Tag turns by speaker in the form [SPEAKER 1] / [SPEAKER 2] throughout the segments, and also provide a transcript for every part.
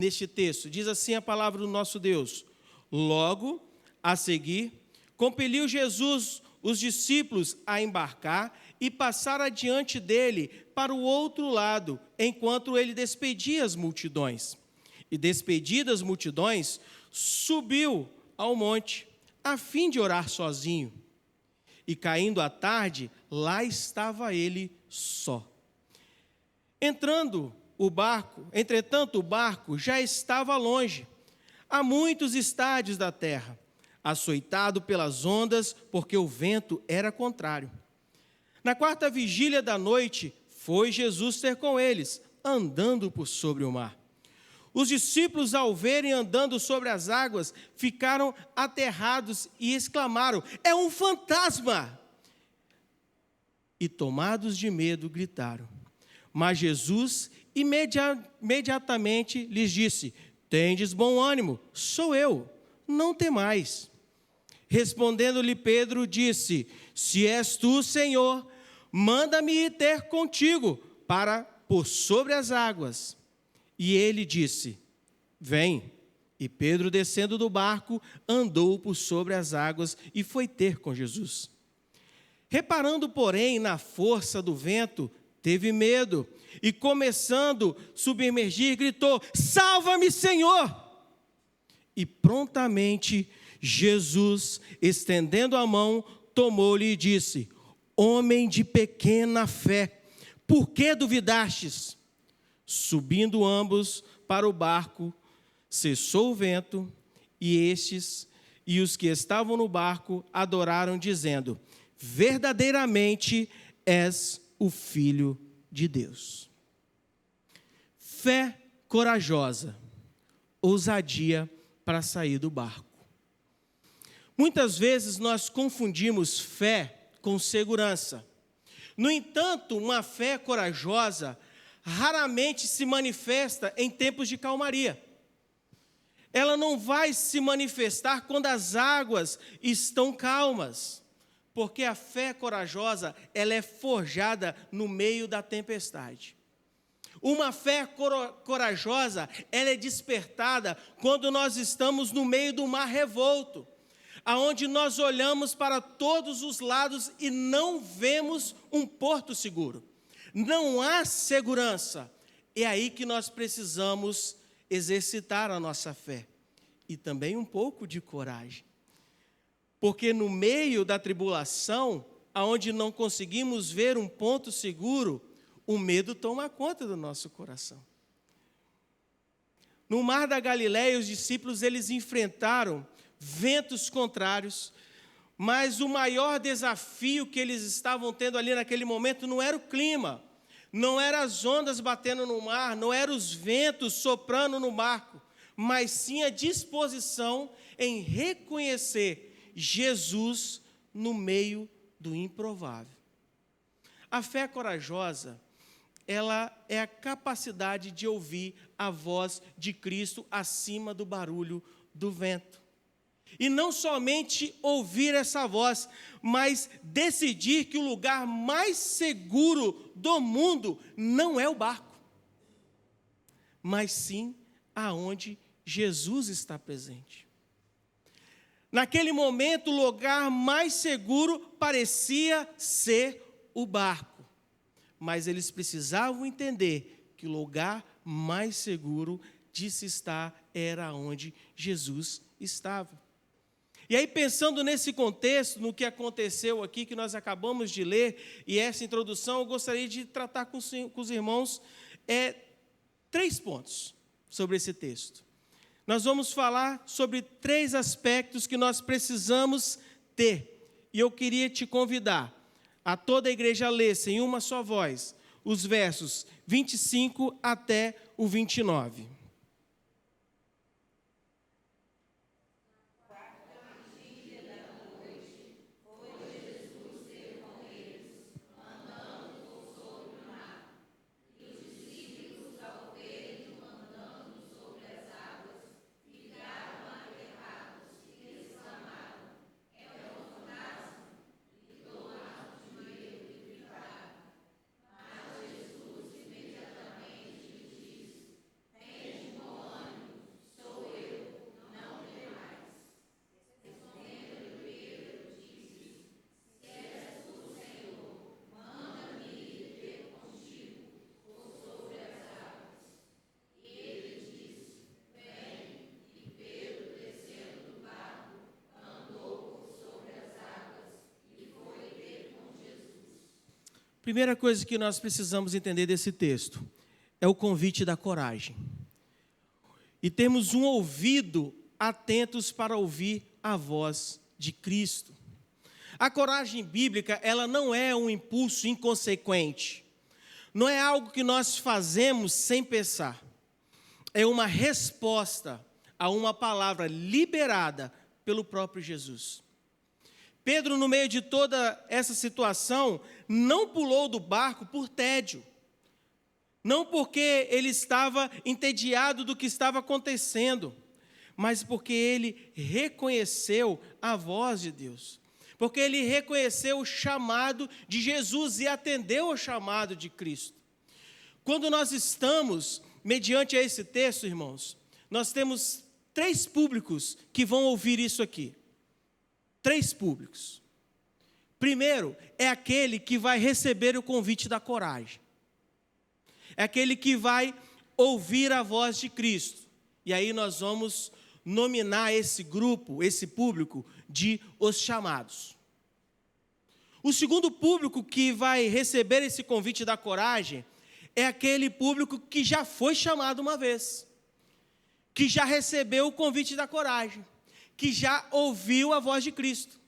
[SPEAKER 1] neste texto. Diz assim a palavra do nosso Deus: logo a seguir, compeliu Jesus os discípulos a embarcar e passar adiante dele para o outro lado, enquanto ele despedia as multidões. E despedidas as multidões, subiu ao monte, a fim de orar sozinho. E caindo a tarde, lá estava ele só. Entretanto, o barco já estava longe, a muitos estádios da terra, açoitado pelas ondas, porque o vento era contrário. Na quarta vigília da noite, foi Jesus ter com eles, andando por sobre o mar. Os discípulos, ao verem andando sobre as águas, ficaram aterrados e exclamaram: é um fantasma! E tomados de medo, gritaram. Mas Jesus imediatamente lhes disse: tendes bom ânimo, sou eu, não temais. Respondendo-lhe Pedro, disse: se és tu, Senhor, manda-me ir ter contigo para por sobre as águas. E ele disse: vem. E Pedro, descendo do barco, andou por sobre as águas e foi ter com Jesus. Reparando, porém, na força do vento, teve medo e, começando a submergir, gritou: salva-me, Senhor! E prontamente Jesus, estendendo a mão, tomou-lhe e disse: homem de pequena fé, por que duvidastes? Subindo ambos para o barco, cessou o vento, e os que estavam no barco adoraram, dizendo: verdadeiramente és o Filho de Deus. Fé corajosa, ousadia para sair do barco. Muitas vezes nós confundimos fé com segurança. No entanto, uma fé corajosa raramente se manifesta em tempos de calmaria. Ela não vai se manifestar quando as águas estão calmas, porque a fé corajosa, ela é forjada no meio da tempestade. Uma fé corajosa, ela é despertada quando nós estamos no meio do mar revolto, aonde nós olhamos para todos os lados e não vemos um porto seguro. Não há segurança. É aí que nós precisamos exercitar a nossa fé e também um pouco de coragem. Porque no meio da tribulação, aonde não conseguimos ver um ponto seguro, o medo toma conta do nosso coração. No mar da Galileia, os discípulos eles enfrentaram ventos contrários, mas o maior desafio que eles estavam tendo ali naquele momento não era o clima, não eram as ondas batendo no mar, não eram os ventos soprando no barco, mas sim a disposição em reconhecer Jesus no meio do improvável. A fé corajosa, ela é a capacidade de ouvir a voz de Cristo acima do barulho do vento. E não somente ouvir essa voz, mas decidir que o lugar mais seguro do mundo não é o barco, mas sim aonde Jesus está presente. Naquele momento, o lugar mais seguro parecia ser o barco, mas eles precisavam entender que o lugar mais seguro de se estar era onde Jesus estava. E aí, pensando nesse contexto, no que aconteceu aqui, que nós acabamos de ler, e essa introdução, eu gostaria de tratar com os irmãos 3 pontos sobre esse texto. Nós vamos falar sobre 3 aspectos que nós precisamos ter. E eu queria te convidar a toda a igreja lesse em uma só voz os versos 25 até o 29. Primeira coisa que nós precisamos entender desse texto é o convite da coragem. E temos um ouvido atentos para ouvir a voz de Cristo. A coragem bíblica, ela não é um impulso inconsequente. Não é algo que nós fazemos sem pensar. É uma resposta a uma palavra liberada pelo próprio Jesus. Pedro, no meio de toda essa situação, não pulou do barco por tédio. Não porque ele estava entediado do que estava acontecendo, mas porque ele reconheceu a voz de Deus. Porque ele reconheceu o chamado de Jesus e atendeu ao chamado de Cristo. Quando nós estamos, mediante a esse texto, irmãos, nós temos 3 públicos que vão ouvir isso aqui. 3 públicos. Primeiro, é aquele que vai receber o convite da coragem. É aquele que vai ouvir a voz de Cristo. E aí nós vamos nominar esse grupo, esse público, de os chamados. O segundo público que vai receber esse convite da coragem é aquele público que já foi chamado uma vez, que já recebeu o convite da coragem, que já ouviu a voz de Cristo,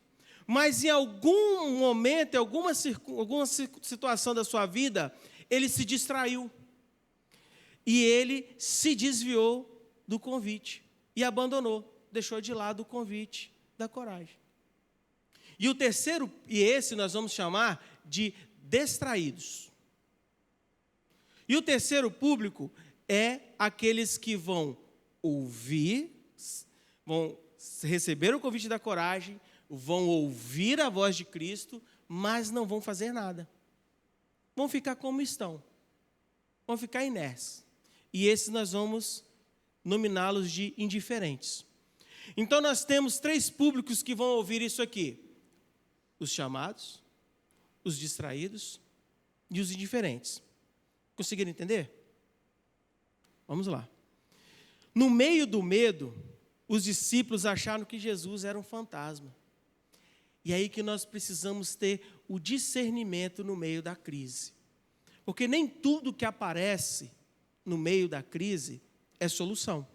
[SPEAKER 1] mas em algum momento, em alguma situação da sua vida, ele se distraiu e ele se desviou do convite e abandonou, deixou de lado o convite da coragem. E o terceiro, e esse nós vamos chamar de distraídos. E o terceiro público é aqueles que vão ouvir, vão receber o convite da coragem, vão ouvir a voz de Cristo, mas não vão fazer nada. Vão ficar como estão. Vão ficar inertes. E esses nós vamos nominá-los de indiferentes. Então nós temos 3 públicos que vão ouvir isso aqui: os chamados, os distraídos e os indiferentes. Conseguiram entender? Vamos lá. No meio do medo, os discípulos acharam que Jesus era um fantasma. E é aí que nós precisamos ter o discernimento no meio da crise. Porque nem tudo que aparece no meio da crise é solução.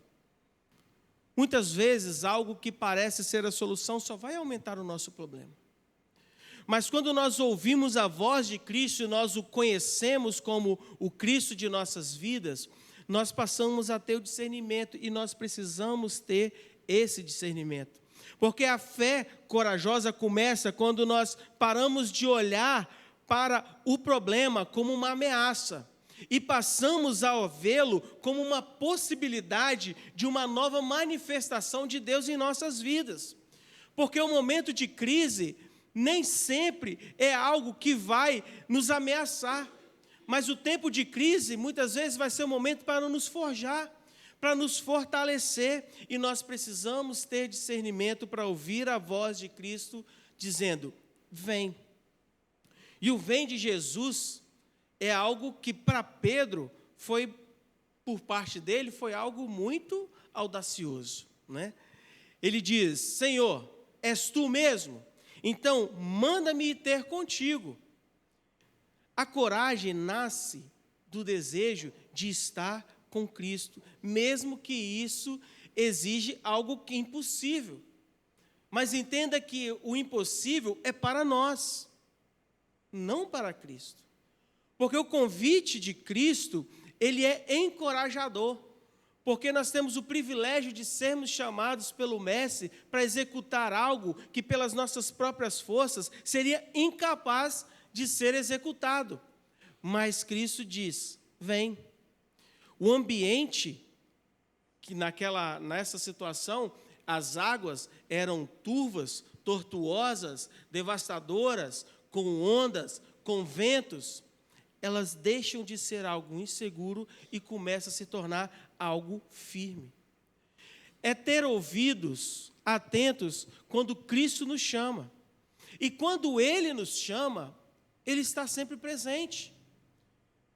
[SPEAKER 1] Muitas vezes, algo que parece ser a solução só vai aumentar o nosso problema. Mas quando nós ouvimos a voz de Cristo e nós o conhecemos como o Cristo de nossas vidas, nós passamos a ter o discernimento e nós precisamos ter esse discernimento. Porque a fé corajosa começa quando nós paramos de olhar para o problema como uma ameaça e passamos a vê-lo como uma possibilidade de uma nova manifestação de Deus em nossas vidas. Porque o momento de crise nem sempre é algo que vai nos ameaçar, mas o tempo de crise muitas vezes vai ser um momento para nos forjar, para nos fortalecer, e nós precisamos ter discernimento para ouvir a voz de Cristo dizendo: vem. E o vem de Jesus é algo que para Pedro foi, por parte dele, foi algo muito audacioso, né? Ele diz: Senhor, és tu mesmo? Então, manda-me ter contigo. A coragem nasce do desejo de estar com Cristo, mesmo que isso exige algo que é impossível. Mas entenda que o impossível é para nós, não para Cristo. Porque o convite de Cristo, ele é encorajador. Porque nós temos o privilégio de sermos chamados pelo Mestre para executar algo que pelas nossas próprias forças seria incapaz de ser executado. Mas Cristo diz: vem. O ambiente, que nessa situação, as águas eram turvas, tortuosas, devastadoras, com ondas, com ventos, elas deixam de ser algo inseguro e começam a se tornar algo firme. É ter ouvidos atentos quando Cristo nos chama. E quando Ele nos chama, Ele está sempre presente.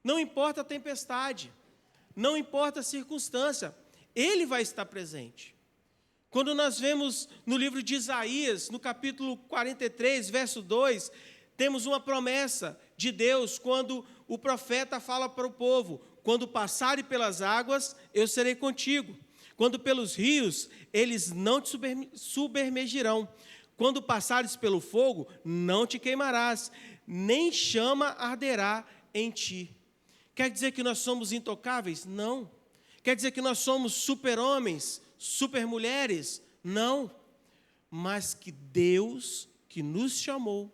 [SPEAKER 1] Não importa a tempestade, não importa a circunstância, Ele vai estar presente. Quando nós vemos no livro de Isaías, no capítulo 43, verso 2, temos uma promessa de Deus quando o profeta fala para o povo: quando passarem pelas águas, eu serei contigo. Quando pelos rios, eles não te submergirão. Quando passares pelo fogo, não te queimarás, nem chama arderá em ti. Quer dizer que nós somos intocáveis? Não. Quer dizer que nós somos super-homens, super-mulheres? Não. Mas que Deus, que nos chamou,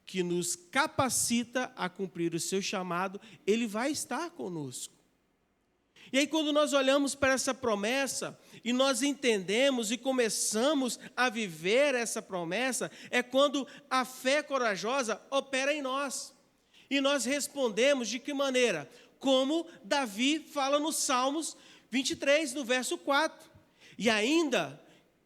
[SPEAKER 1] que nos capacita a cumprir o seu chamado, Ele vai estar conosco. E aí, quando nós olhamos para essa promessa, e nós entendemos e começamos a viver essa promessa, é quando a fé corajosa opera em nós. E nós respondemos de que maneira? Como Davi fala no Salmos 23, no verso 4. E ainda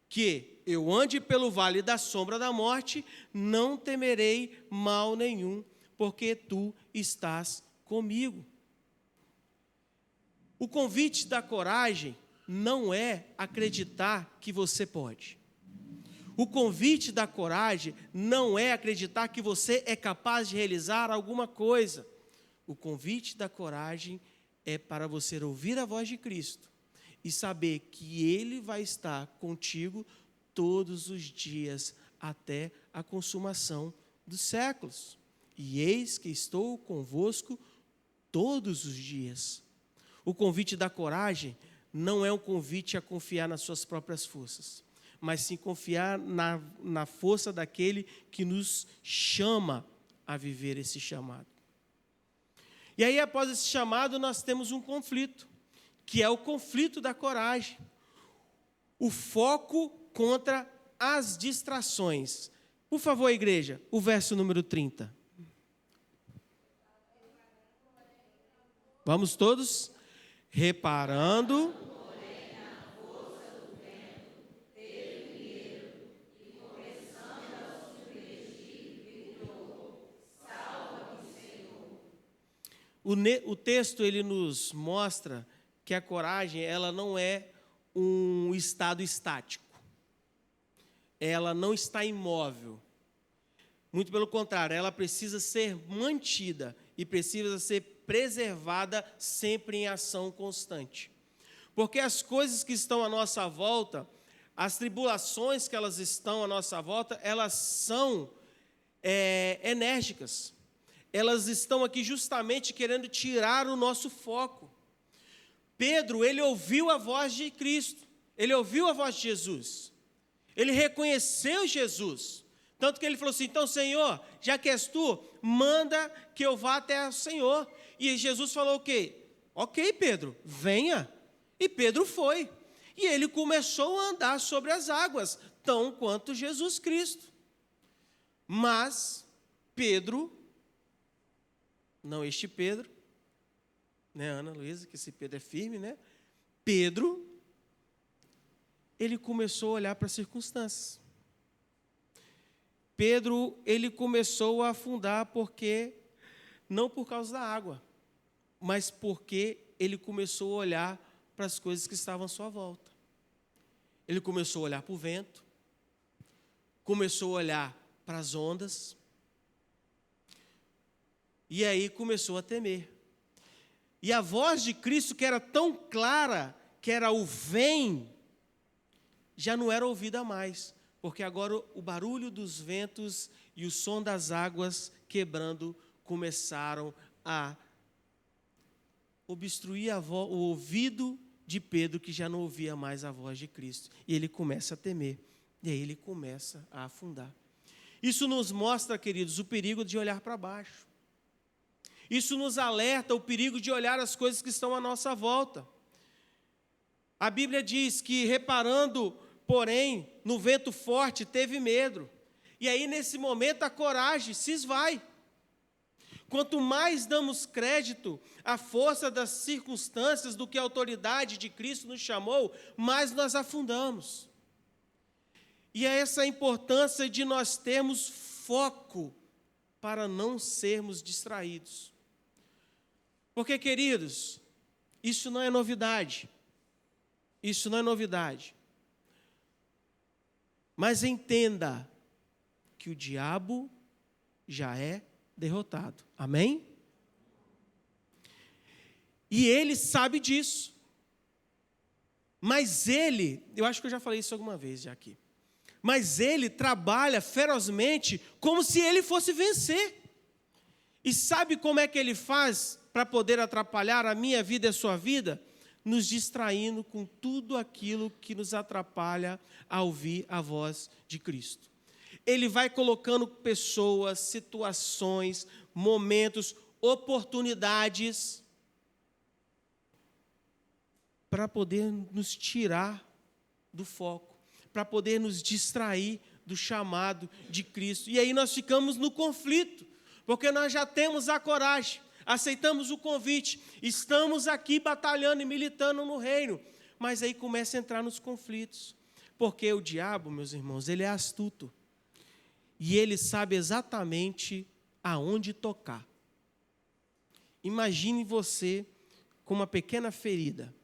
[SPEAKER 1] que eu ande pelo vale da sombra da morte, não temerei mal nenhum, porque tu estás comigo. O convite da coragem não é acreditar que você pode. O convite da coragem não é acreditar que você é capaz de realizar alguma coisa. O convite da coragem é para você ouvir a voz de Cristo e saber que Ele vai estar contigo todos os dias até a consumação dos séculos. E eis que estou convosco todos os dias. O convite da coragem não é um convite a confiar nas suas próprias forças, mas sim confiar na força daquele que nos chama a viver esse chamado. E aí, após esse chamado, nós temos um conflito, que é o conflito da coragem. O foco contra as distrações. Por favor, igreja, o verso número 30. Vamos todos? Reparando. O texto ele nos mostra que a coragem ela não é um estado estático. Ela não está imóvel. Muito pelo contrário, ela precisa ser mantida e precisa ser preservada sempre em ação constante. Porque as coisas que estão à nossa volta, as tribulações que elas estão à nossa volta, elas são enérgicas. Elas estão aqui justamente querendo tirar o nosso foco. Pedro, ele ouviu a voz de Cristo, ele ouviu a voz de Jesus, ele reconheceu Jesus, tanto que ele falou assim: então, Senhor, já que és tu, manda que eu vá até o Senhor. E Jesus falou o quê? Ok, Pedro, venha. E Pedro foi, e ele começou a andar sobre as águas, tão quanto Jesus Cristo. Mas Pedro, não este Pedro, né, Ana Luísa, que esse Pedro é firme, né? Pedro, ele começou a olhar para as circunstâncias. Pedro, ele começou a afundar não por causa da água, mas porque ele começou a olhar para as coisas que estavam à sua volta. Ele começou a olhar para o vento, começou a olhar para as ondas, e aí começou a temer. E a voz de Cristo, que era tão clara, que era o vem, já não era ouvida mais, porque agora o barulho dos ventos e o som das águas quebrando começaram a obstruir o ouvido de Pedro, que já não ouvia mais a voz de Cristo. E ele começa a temer, e aí ele começa a afundar. Isso nos mostra, queridos, o perigo de olhar para baixo. Isso nos alerta o perigo de olhar as coisas que estão à nossa volta. A Bíblia diz que, reparando, porém, no vento forte, teve medo. E aí, nesse momento, a coragem se esvai. Quanto mais damos crédito à força das circunstâncias do que a autoridade de Cristo nos chamou, mais nós afundamos. E é essa a importância de nós termos foco para não sermos distraídos. Porque, queridos, isso não é novidade. Isso não é novidade. Mas entenda que o diabo já é derrotado. Amém? E ele sabe disso. Mas ele, eu acho que eu já falei isso alguma vez já aqui. Mas ele trabalha ferozmente como se ele fosse vencer. E sabe como é que ele faz para poder atrapalhar a minha vida e a sua vida? Nos distraindo com tudo aquilo que nos atrapalha a ouvir a voz de Cristo. Ele vai colocando pessoas, situações, momentos, oportunidades para poder nos tirar do foco, para poder nos distrair do chamado de Cristo. E aí nós ficamos no conflito, porque nós já temos a coragem, aceitamos o convite, estamos aqui batalhando e militando no reino, mas aí começa a entrar nos conflitos, porque o diabo, meus irmãos, ele é astuto, e ele sabe exatamente aonde tocar. Imagine você com uma pequena ferida,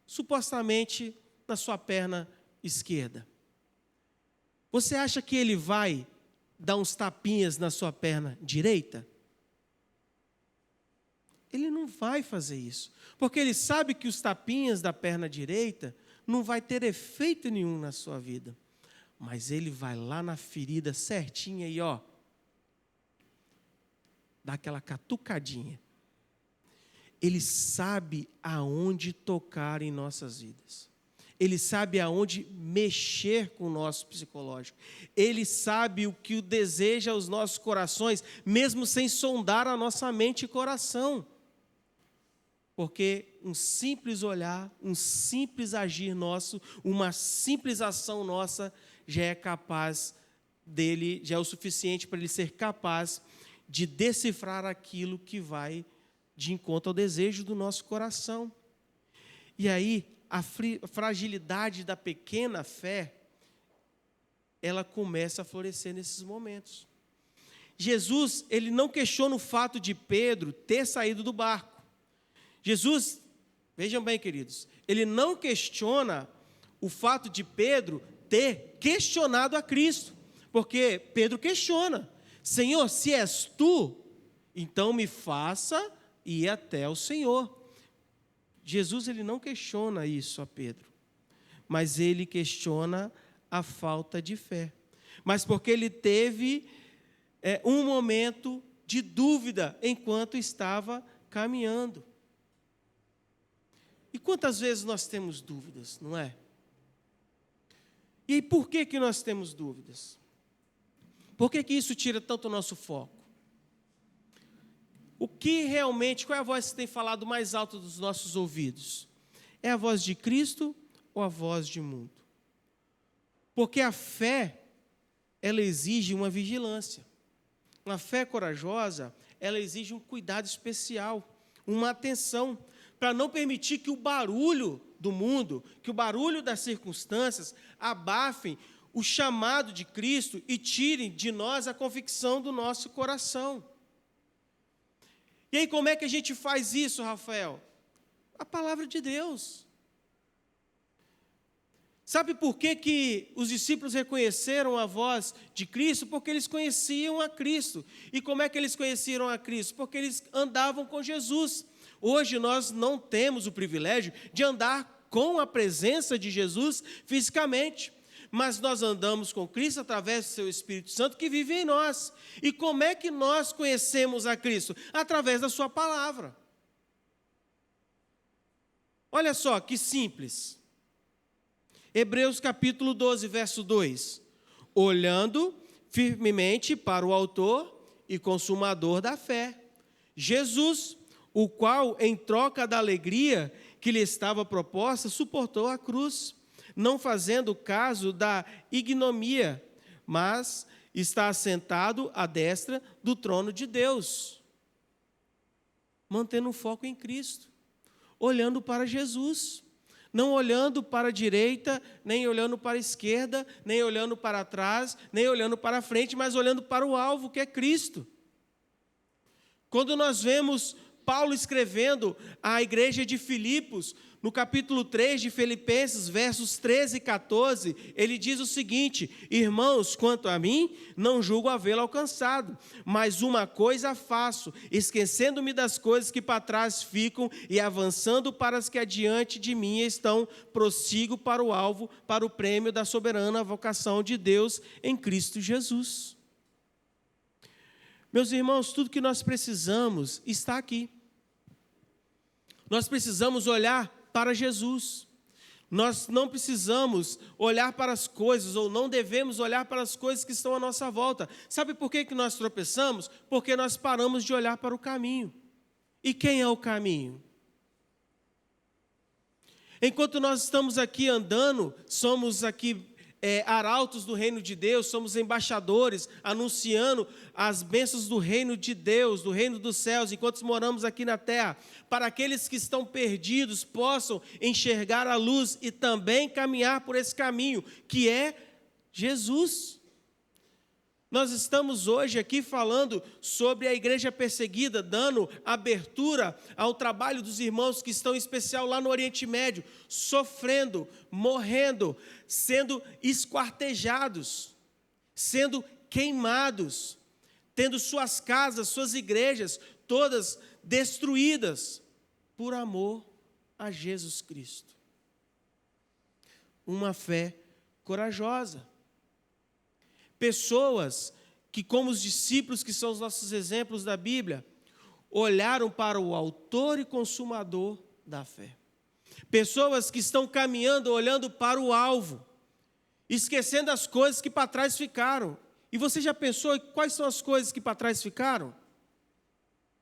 [SPEAKER 1] supostamente na sua perna esquerda. Você acha que ele vai dar uns tapinhas na sua perna direita? Ele não vai fazer isso, porque ele sabe que os tapinhas da perna direita não vai ter efeito nenhum na sua vida. Mas ele vai lá na ferida certinha e dá aquela catucadinha. Ele sabe aonde tocar em nossas vidas. Ele sabe aonde mexer com o nosso psicológico. Ele sabe o que deseja aos nossos corações, mesmo sem sondar a nossa mente e coração. Porque um simples olhar, um simples agir nosso, uma simples ação nossa, já é capaz dele, já é o suficiente para ele ser capaz de decifrar aquilo que vai de encontro ao desejo do nosso coração. E aí, a fragilidade da pequena fé, ela começa a florescer nesses momentos. Jesus, ele não questiona o fato de Pedro ter saído do barco. Jesus, vejam bem, queridos, ele não questiona o fato de Pedro ter questionado a Cristo, porque Pedro questiona: Senhor, se és tu, então me faça ir até o Senhor. Jesus, ele não questiona isso a Pedro, mas ele questiona a falta de fé. Mas porque ele teve um momento de dúvida enquanto estava caminhando. E quantas vezes nós temos dúvidas, não é? E por que nós temos dúvidas? Por que isso tira tanto o nosso foco? O que realmente, qual é a voz que tem falado mais alto dos nossos ouvidos? É a voz de Cristo ou a voz de mundo? Porque a fé, ela exige uma vigilância. Uma fé corajosa, ela exige um cuidado especial, uma atenção, para não permitir que o barulho do mundo, que o barulho das circunstâncias abafem o chamado de Cristo e tirem de nós a convicção do nosso coração. E aí, como é que a gente faz isso, Rafael? A palavra de Deus. Sabe por que os discípulos reconheceram a voz de Cristo? Porque eles conheciam a Cristo. E como é que eles conheceram a Cristo? Porque eles andavam com Jesus. Hoje nós não temos o privilégio de andar com a presença de Jesus fisicamente, mas nós andamos com Cristo através do seu Espírito Santo que vive em nós. E como é que nós conhecemos a Cristo? Através da sua palavra. Olha só que simples. Hebreus capítulo 12, verso 2. Olhando firmemente para o autor e consumador da fé, Jesus, o qual, em troca da alegria que lhe estava proposta, suportou a cruz, não fazendo caso da ignomia, mas está assentado à destra do trono de Deus, mantendo o foco em Cristo, olhando para Jesus, não olhando para a direita, nem olhando para a esquerda, nem olhando para trás, nem olhando para a frente, mas olhando para o alvo, que é Cristo. Quando nós vemos Paulo escrevendo à igreja de Filipos, No capítulo 3 de Filipenses, versos 13 e 14, ele diz o seguinte: irmãos, quanto a mim, não julgo havê-lo alcançado, mas uma coisa faço, esquecendo-me das coisas que para trás ficam e avançando para as que adiante de mim estão, prossigo para o alvo, para o prêmio da soberana vocação de Deus em Cristo Jesus. Meus irmãos, tudo que nós precisamos está aqui. Nós precisamos olhar para Jesus. Nós não precisamos olhar para as coisas, ou não devemos olhar para as coisas que estão à nossa volta. Sabe por que nós tropeçamos? Porque nós paramos de olhar para o caminho. E quem é o caminho? Enquanto nós estamos aqui andando, somos aqui arautos do reino de Deus, somos embaixadores, anunciando as bênçãos do reino de Deus, do reino dos céus, enquanto moramos aqui na terra, para aqueles que estão perdidos possam enxergar a luz e também caminhar por esse caminho, que é Jesus. Nós estamos hoje aqui falando sobre a igreja perseguida, dando abertura ao trabalho dos irmãos que estão em especial lá no Oriente Médio, sofrendo, morrendo, sendo esquartejados, sendo queimados, tendo suas casas, suas igrejas, todas destruídas, por amor a Jesus Cristo. Uma fé corajosa. Pessoas que, como os discípulos, que são os nossos exemplos da Bíblia, olharam para o autor e consumador da fé. Pessoas que estão caminhando, olhando para o alvo, esquecendo as coisas que para trás ficaram. E você já pensou quais são as coisas que para trás ficaram?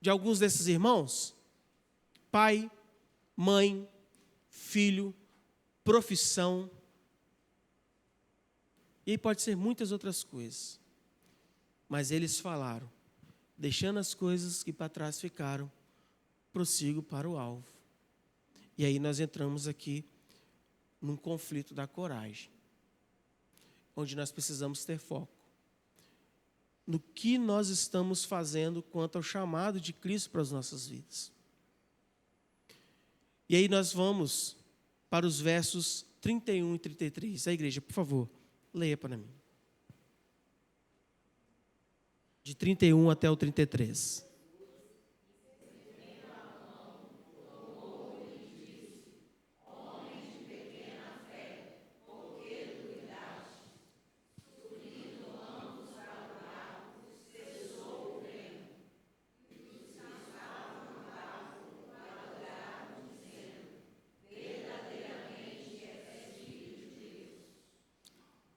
[SPEAKER 1] De alguns desses irmãos? Pai, mãe, filho, profissão. E aí pode ser muitas outras coisas. Mas eles falaram, deixando as coisas que para trás ficaram, prossigo para o alvo. E aí nós entramos aqui num conflito da coragem, onde nós precisamos ter foco no que nós estamos fazendo quanto ao chamado de Cristo para as nossas vidas. E aí nós vamos para os versos 31 e 33. A igreja, por favor, leia para mim. De 31 até o 33.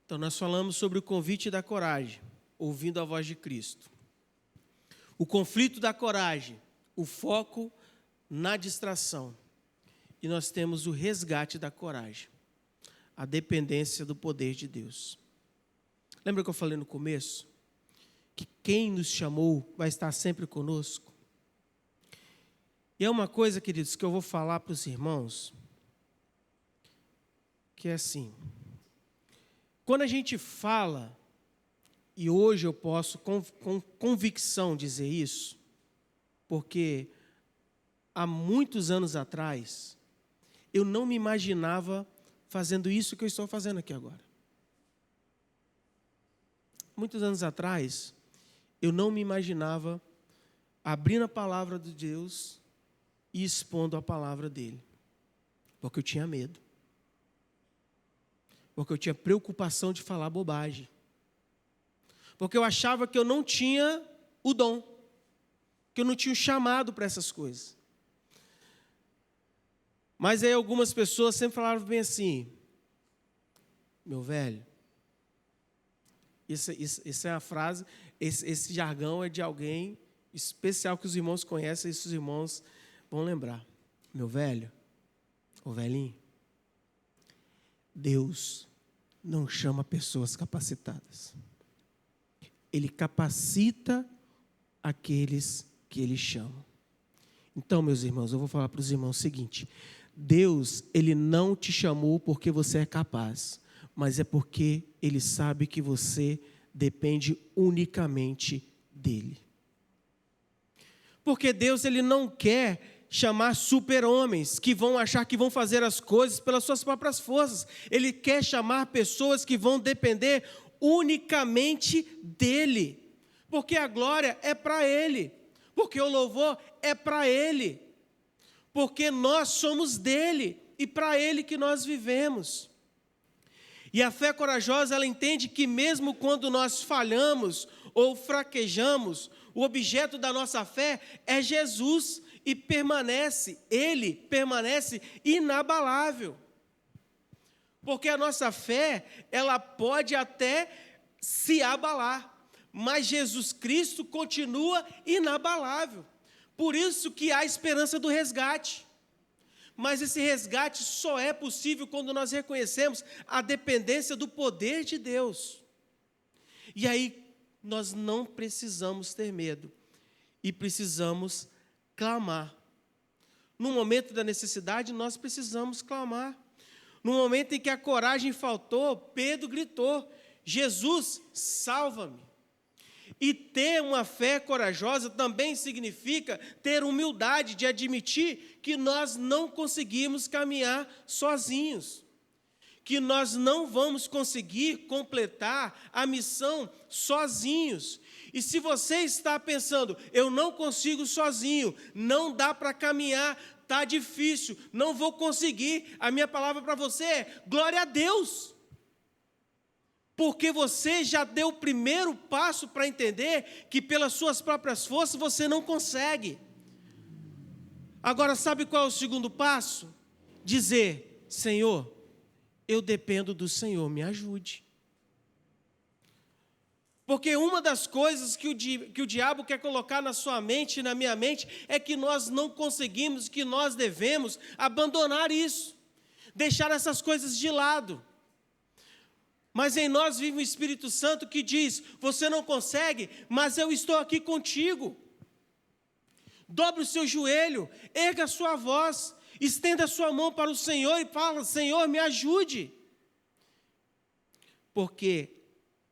[SPEAKER 1] Então, nós falamos sobre o convite da coragem, ouvindo a voz de Cristo. O conflito da coragem, o foco na distração. E nós temos o resgate da coragem, a dependência do poder de Deus. Lembra que eu falei no começo? Que quem nos chamou vai estar sempre conosco. E é uma coisa, queridos, que eu vou falar para os irmãos, que é assim: quando a gente fala, e hoje eu posso com convicção dizer isso, porque há muitos anos atrás, eu não me imaginava fazendo isso que eu estou fazendo aqui agora. Muitos anos atrás, eu não me imaginava abrindo a palavra de Deus e expondo a palavra dele, porque eu tinha medo. Porque eu tinha preocupação de falar bobagem. Porque eu achava que eu não tinha o dom. Que eu não tinha o chamado para essas coisas. Mas aí algumas pessoas sempre falavam bem assim: meu velho, isso é uma frase, esse jargão é de alguém especial que os irmãos conhecem, e os irmãos vão lembrar. Meu velho, ô velhinho, Deus não chama pessoas capacitadas. Ele capacita aqueles que Ele chama. Então, meus irmãos, eu vou falar para os irmãos o seguinte: Deus, Ele não te chamou porque você é capaz, mas é porque Ele sabe que você depende unicamente dEle. Porque Deus, Ele não quer chamar super-homens, que vão achar que vão fazer as coisas pelas suas próprias forças. Ele quer chamar pessoas que vão depender unicamente dEle, porque a glória é para Ele, porque o louvor é para Ele, porque nós somos dEle e para Ele que nós vivemos. E a fé corajosa, ela entende que mesmo quando nós falhamos ou fraquejamos, o objeto da nossa fé é Jesus e Ele permanece inabalável. Porque a nossa fé, ela pode até se abalar, mas Jesus Cristo continua inabalável. Por isso que há esperança do resgate. Mas esse resgate só é possível quando nós reconhecemos a dependência do poder de Deus. E aí nós não precisamos ter medo e precisamos clamar. No momento da necessidade, nós precisamos clamar. No momento em que a coragem faltou, Pedro gritou: Jesus, salva-me. E ter uma fé corajosa também significa ter humildade de admitir que nós não conseguimos caminhar sozinhos, que nós não vamos conseguir completar a missão sozinhos. E se você está pensando, eu não consigo sozinho, não dá para caminhar, está difícil, não vou conseguir, a minha palavra para você é: glória a Deus. Porque você já deu o primeiro passo para entender que pelas suas próprias forças você não consegue. Agora, sabe qual é o segundo passo? Dizer: Senhor, eu dependo do Senhor, me ajude. Porque uma das coisas que o diabo quer colocar na sua mente e na minha mente é que nós não conseguimos, que nós devemos abandonar isso, deixar essas coisas de lado. Mas em nós vive o Espírito Santo que diz: você não consegue, mas eu estou aqui contigo. Dobre o seu joelho, erga a sua voz, estenda a sua mão para o Senhor e fala: Senhor, me ajude. Porque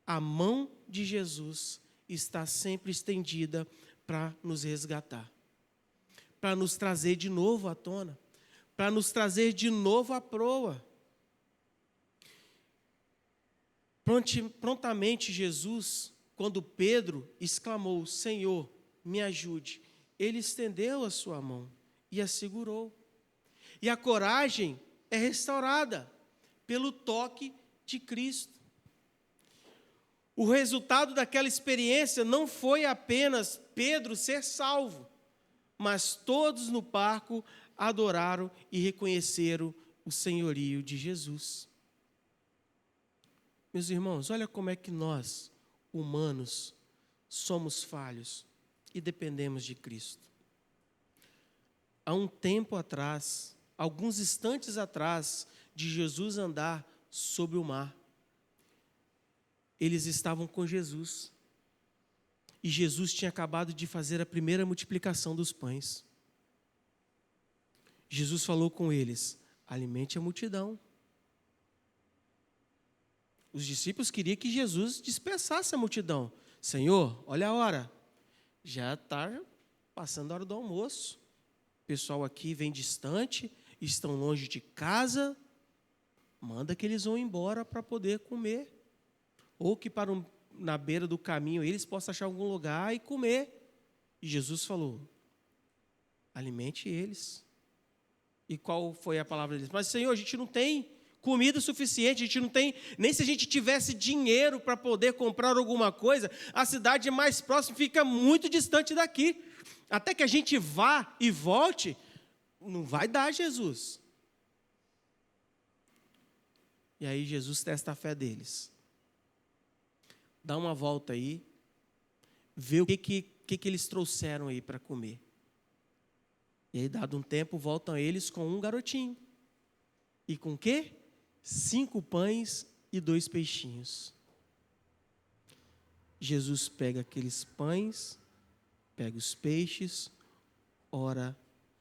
[SPEAKER 1] a mão de Jesus está sempre estendida para nos resgatar, para nos trazer de novo à tona, para nos trazer de novo à proa. Prontamente Jesus, quando Pedro exclamou: Senhor, me ajude, ele estendeu a sua mão e a segurou. E a coragem é restaurada pelo toque de Cristo. O resultado daquela experiência não foi apenas Pedro ser salvo, mas todos no barco adoraram e reconheceram o senhorio de Jesus. Meus irmãos, olha como é que nós, humanos, somos falhos e dependemos de Cristo. Há um tempo atrás, alguns instantes atrás, de Jesus andar sobre o mar, eles estavam com Jesus. E Jesus tinha acabado de fazer a primeira multiplicação dos pães. Jesus falou com eles: alimente a multidão. Os discípulos queriam que Jesus dispersasse a multidão. Senhor, olha a hora. Já está passando a hora do almoço. O pessoal aqui vem distante, estão longe de casa. Manda que eles vão embora para poder comer. Ou que na beira do caminho eles possam achar algum lugar e comer. E Jesus falou: alimente eles. E qual foi a palavra deles? Mas, Senhor, a gente não tem comida suficiente, a gente não tem, nem se a gente tivesse dinheiro para poder comprar alguma coisa, a cidade mais próxima fica muito distante daqui. Até que a gente vá e volte, não vai dar, Jesus. E aí Jesus testa a fé deles. Dá uma volta aí, vê o que eles trouxeram aí para comer. E aí, dado um tempo, voltam eles com um garotinho. E com o quê? 5 pães e 2 peixinhos. Jesus pega aqueles pães, pega os peixes, ora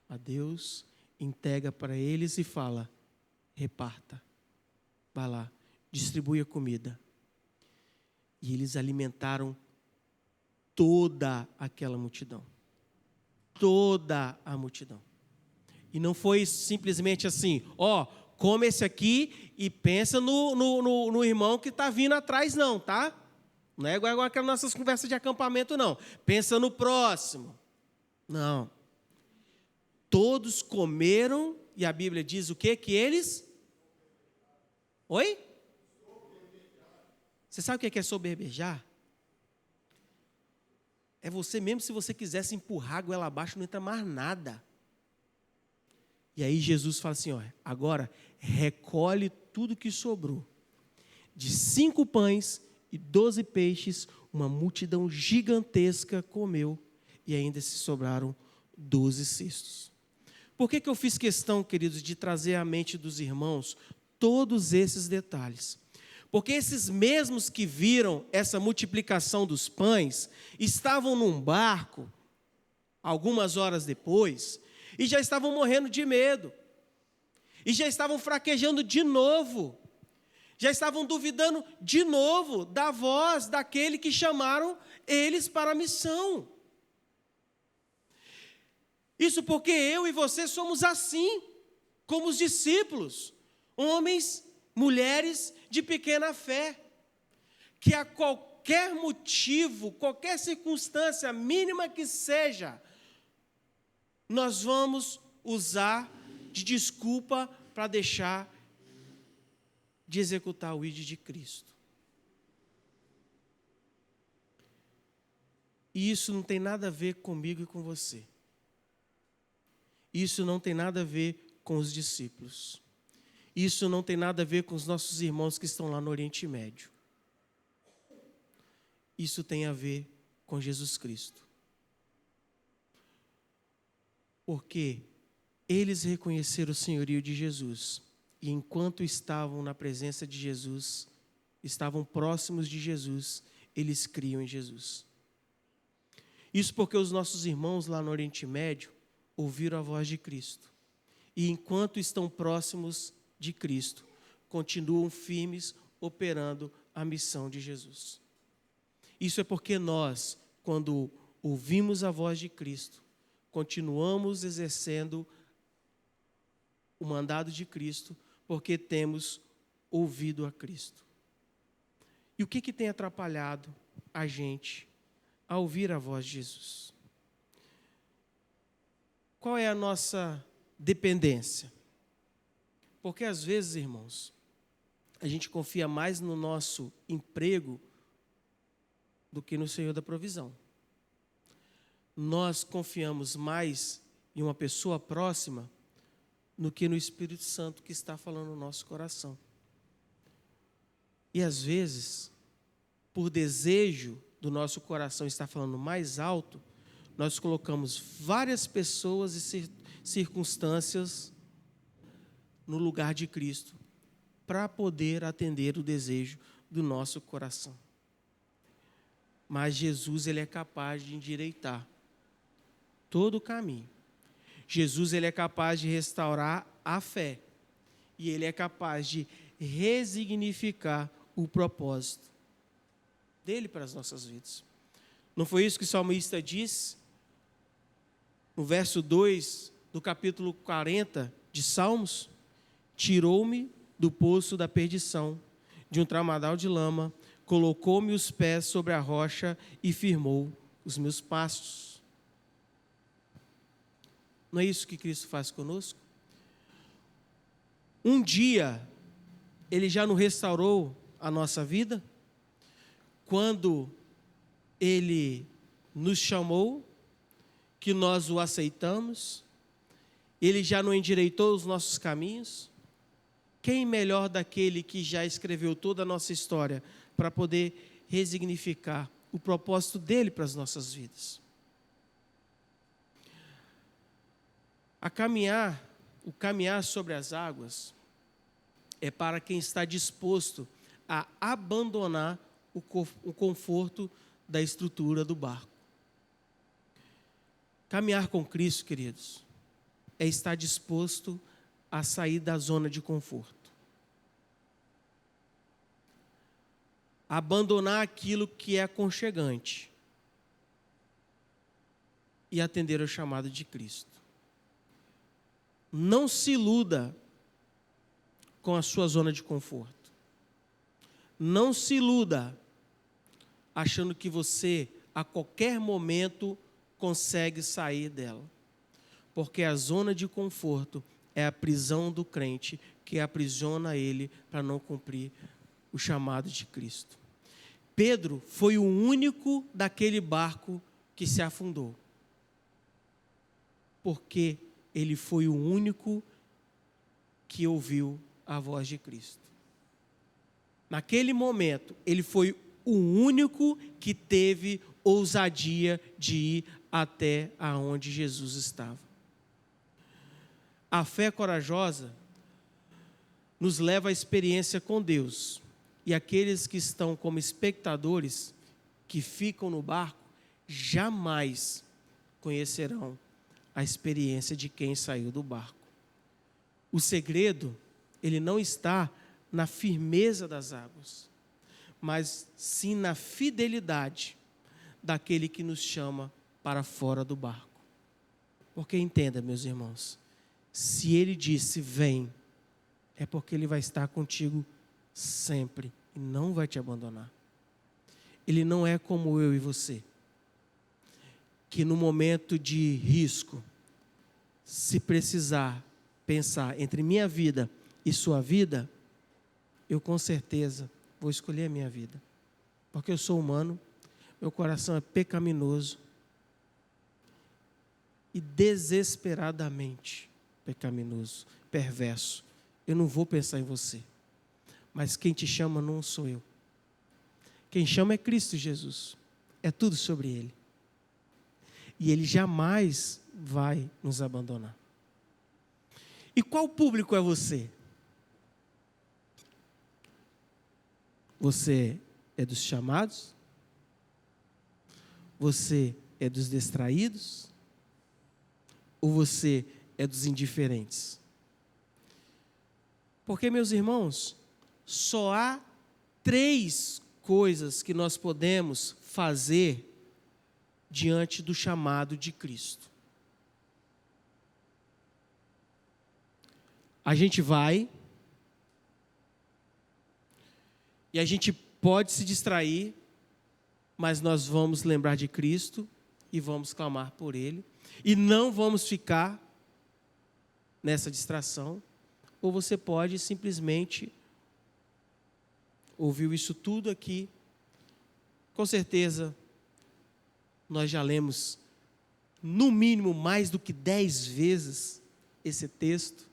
[SPEAKER 1] a Deus, entrega para eles e fala: reparta, vai lá, distribui a comida. E eles alimentaram toda aquela multidão. Toda a multidão. E não foi simplesmente assim, ó, come esse aqui e pensa no irmão que está vindo atrás, não, tá? Não é igual aquelas nossas conversas de acampamento, não. Pensa no próximo. Não. Todos comeram, e a Bíblia diz o quê? Que eles... Oi? Você sabe o que é soberbejar? É você mesmo, se você quisesse empurrar a goela abaixo, não entra mais nada. E aí Jesus fala assim, ó, agora recolhe tudo que sobrou. De 5 pães e 12 peixes, uma multidão gigantesca comeu, e ainda se sobraram 12 cestos. Por que eu fiz questão, queridos, de trazer à mente dos irmãos todos esses detalhes? Porque esses mesmos que viram essa multiplicação dos pães, estavam num barco, algumas horas depois, e já estavam morrendo de medo, e já estavam fraquejando de novo, já estavam duvidando de novo da voz daquele que chamaram eles para a missão. Isso porque eu e você somos assim, como os discípulos, homens, mulheres de pequena fé, que a qualquer motivo, qualquer circunstância mínima que seja, nós vamos usar de desculpa para deixar de executar o ID de Cristo. E isso não tem nada a ver comigo e com você. Isso não tem nada a ver com os discípulos. Isso não tem nada a ver com os nossos irmãos que estão lá no Oriente Médio. Isso tem a ver com Jesus Cristo. Porque eles reconheceram o senhorio de Jesus. E enquanto estavam na presença de Jesus, estavam próximos de Jesus, eles criam em Jesus. Isso porque os nossos irmãos lá no Oriente Médio ouviram a voz de Cristo. E enquanto estão próximos de Cristo, continuam firmes, operando a missão de Jesus. Isso é porque nós, quando ouvimos a voz de Cristo, continuamos exercendo o mandado de Cristo, porque temos ouvido a Cristo. E o que tem atrapalhado a gente a ouvir a voz de Jesus? Qual é a nossa dependência? Porque às vezes, irmãos, a gente confia mais no nosso emprego do que no Senhor da provisão. Nós confiamos mais em uma pessoa próxima do que no Espírito Santo que está falando no nosso coração. E às vezes, por desejo do nosso coração estar falando mais alto, nós colocamos várias pessoas e circunstâncias no lugar de Cristo, para poder atender o desejo do nosso coração. Mas Jesus, ele é capaz de endireitar todo o caminho. Jesus, ele é capaz de restaurar a fé. E ele é capaz de resignificar o propósito dele para as nossas vidas. Não foi isso que o salmista diz? No verso 2 do capítulo 40 de Salmos: tirou-me do poço da perdição, de um tramadal de lama, colocou-me os pés sobre a rocha e firmou os meus passos. Não é isso que Cristo faz conosco? Um dia, Ele já não restaurou a nossa vida? Quando Ele nos chamou, que nós o aceitamos, Ele já não endireitou os nossos caminhos? Quem melhor daquele que já escreveu toda a nossa história para poder resignificar o propósito dele para as nossas vidas? O caminhar sobre as águas é para quem está disposto a abandonar o conforto da estrutura do barco. Caminhar com Cristo, queridos, é estar disposto a sair da zona de conforto. Abandonar aquilo que é aconchegante e atender ao chamado de Cristo. Não se iluda com a sua zona de conforto. Não se iluda achando que você, a qualquer momento, consegue sair dela. Porque a zona de conforto é a prisão do crente, que aprisiona ele para não cumprir o chamado de Cristo. Pedro foi o único daquele barco que se afundou. Porque ele foi o único que ouviu a voz de Cristo. Naquele momento, ele foi o único que teve ousadia de ir até aonde Jesus estava. A fé corajosa nos leva à experiência com Deus. E aqueles que estão como espectadores, que ficam no barco, jamais conhecerão a experiência de quem saiu do barco. O segredo, ele não está na firmeza das águas, mas sim na fidelidade daquele que nos chama para fora do barco. Porque entenda, meus irmãos, se ele disse vem, é porque ele vai estar contigo sempre e não vai te abandonar. Ele não é como eu e você, que no momento de risco, se precisar pensar entre minha vida e sua vida, eu com certeza vou escolher a minha vida. Porque eu sou humano, meu coração é pecaminoso e desesperadamente pecaminoso, perverso. Eu não vou pensar em você. Mas quem te chama não sou eu. Quem chama é Cristo Jesus. É tudo sobre Ele. E Ele jamais vai nos abandonar. E qual público é você? Você é dos chamados? Você é dos distraídos? Ou você é dos indiferentes? Porque, meus irmãos, só há 3 coisas que nós podemos fazer diante do chamado de Cristo. A gente vai e a gente pode se distrair, mas nós vamos lembrar de Cristo e vamos clamar por Ele e não vamos ficar nessa distração. Ou você pode simplesmente ouvir isso tudo aqui. Com certeza, nós já lemos, no mínimo, mais do que 10 vezes esse texto.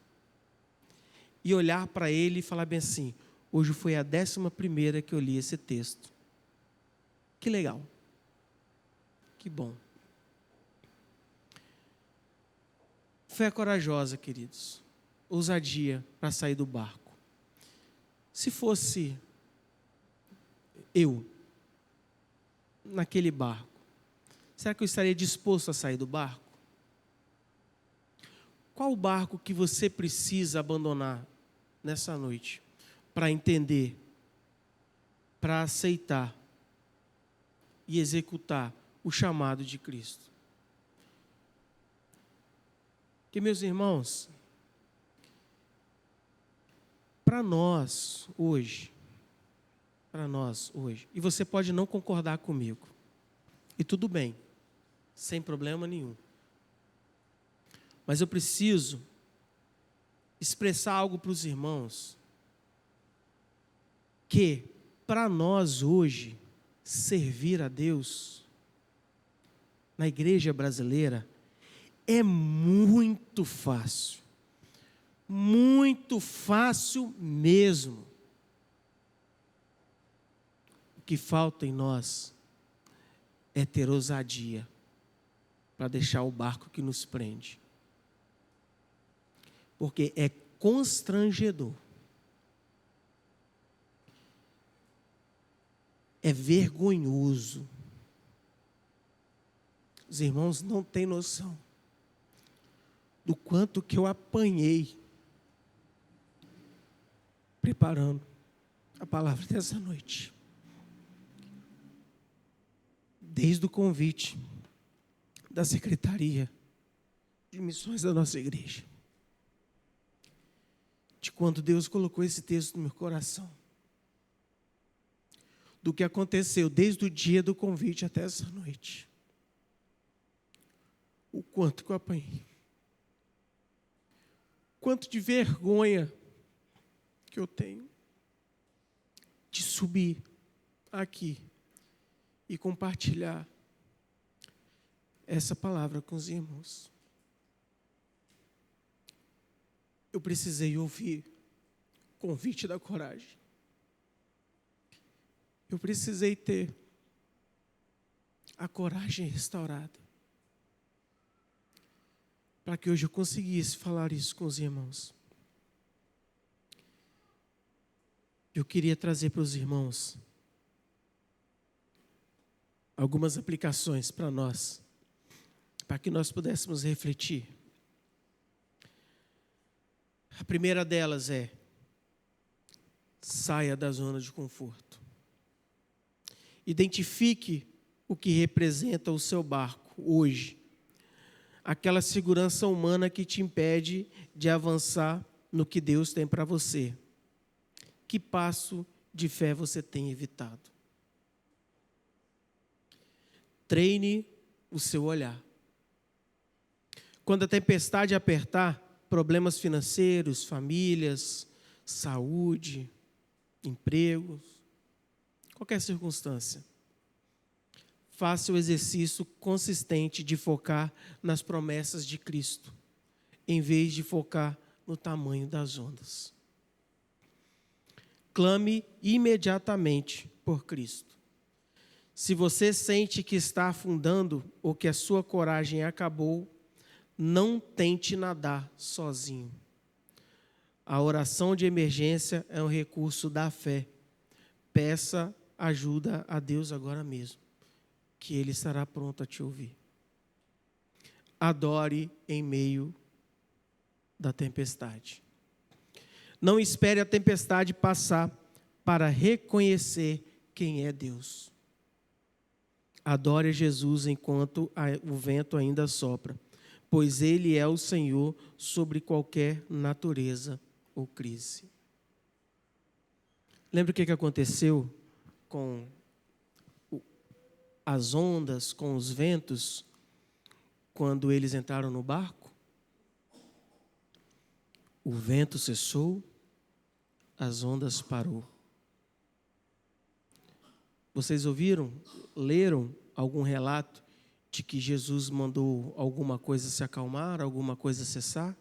[SPEAKER 1] E olhar para ele e falar bem assim, hoje foi a 11ª que eu li esse texto. Que legal. Que bom. Fé corajosa, queridos. Ousadia para sair do barco. Se fosse eu naquele barco, será que eu estaria disposto a sair do barco? Qual o barco que você precisa abandonar nessa noite para entender, para aceitar e executar o chamado de Cristo? Porque, meus irmãos, para nós hoje, e você pode não concordar comigo, e tudo bem, sem problema nenhum, mas eu preciso expressar algo para os irmãos, que para nós hoje, servir a Deus, na igreja brasileira, é muito fácil mesmo. O que falta em nós é ter ousadia para deixar o barco que nos prende. Porque é constrangedor, é vergonhoso. Os irmãos não têm noção do quanto que eu apanhei preparando a palavra dessa noite. Desde o convite da Secretaria de Missões da nossa igreja. quando Deus colocou esse texto no meu coração, do que aconteceu desde o dia do convite até essa noite. O quanto que eu apanhei. Quanto de vergonha que eu tenho de subir aqui e compartilhar essa palavra com os irmãos. Eu precisei ouvir o convite da coragem. Eu precisei ter a coragem restaurada, para que hoje eu conseguisse falar isso com os irmãos. Eu queria trazer para os irmãos algumas aplicações para nós, para que nós pudéssemos refletir. A primeira delas é: saia da zona de conforto. Identifique o que representa o seu barco hoje. Aquela segurança humana que te impede de avançar no que Deus tem para você. Que passo de fé você tem evitado? Treine o seu olhar. Quando a tempestade apertar, problemas financeiros, famílias, saúde, empregos, qualquer circunstância, faça o exercício consistente de focar nas promessas de Cristo, em vez de focar no tamanho das ondas. Clame imediatamente por Cristo. Se você sente que está afundando ou que a sua coragem acabou, não tente nadar sozinho. A oração de emergência é um recurso da fé. Peça ajuda a Deus agora mesmo, que Ele estará pronto a te ouvir. Adore em meio da tempestade. Não espere a tempestade passar para reconhecer quem é Deus. Adore Jesus enquanto o vento ainda sopra, pois Ele é o Senhor sobre qualquer natureza ou crise. Lembra o que aconteceu com as ondas, com os ventos, quando eles entraram no barco? O vento cessou, as ondas parou. Vocês ouviram, leram algum relato de que Jesus mandou alguma coisa se acalmar, alguma coisa cessar?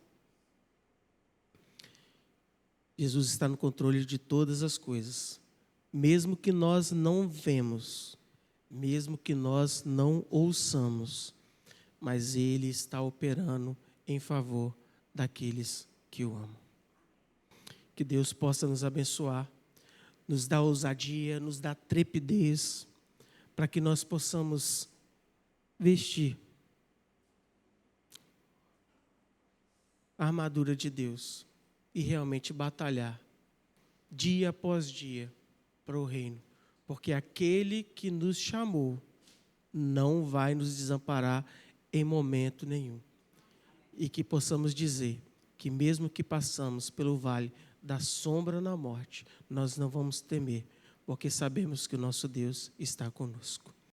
[SPEAKER 1] Jesus está no controle de todas as coisas, mesmo que nós não vemos, mesmo que nós não ouçamos, mas Ele está operando em favor daqueles que o amam. Que Deus possa nos abençoar, nos dar ousadia, nos dar trepidez, para que nós possamos vestir a armadura de Deus e realmente batalhar dia após dia para o reino, porque aquele que nos chamou não vai nos desamparar em momento nenhum. E que possamos dizer que mesmo que passamos pelo vale da sombra da morte, nós não vamos temer, porque sabemos que o nosso Deus está conosco.